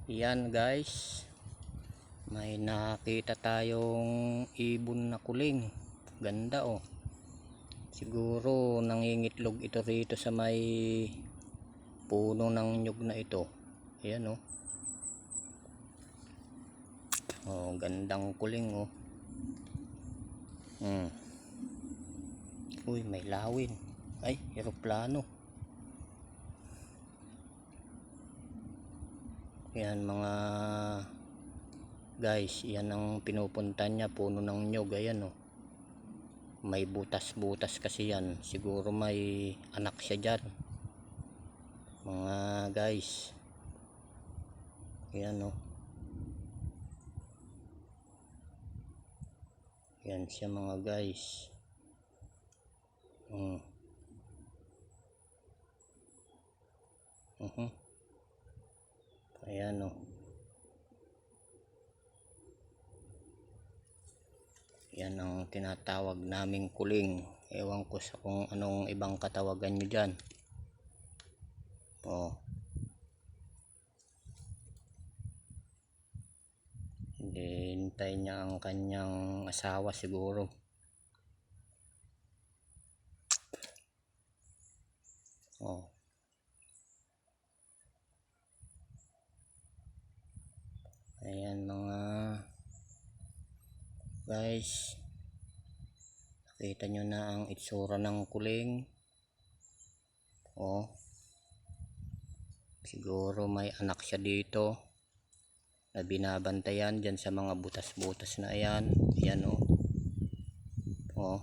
Yan guys, may nakita tayong ibon na kuling. Ganda oh. Siguro nangingitlog ito rito sa may puno ng nyug na ito. Ayan oh. Oh, gandang kuling oh. Uy, may lawin. Ay, eroplano. Yan mga guys, yan ang pinupunta niya, puno ng nyug. Ayan oh. May butas-butas kasi yan. Siguro may anak siya dyan. Mga guys. Yan oh. Yan siya mga guys. Ayan oh. Yan ang tinatawag naming kuling. Ewan ko sa kung anong ibang katawagan nyo dyan. Oh. Hintay niya ang kanyang asawa siguro. Oh. Ayan mga guys, nakita nyo na ang itsura ng kuling. Oh, siguro may anak siya dito na binabantayan dyan sa mga butas-butas na ayan. Ayan oh. Oh.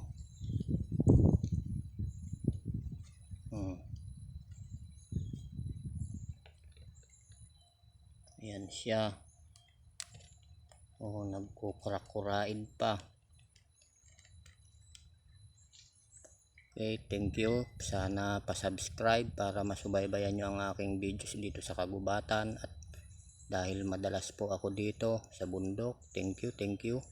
Ayan siya. Oh, nagkukura-kurain pa. Okay, thank you. Sana pa-subscribe para masubaybayan nyo ang aking videos dito sa kagubatan. At dahil madalas po ako dito sa bundok, thank you.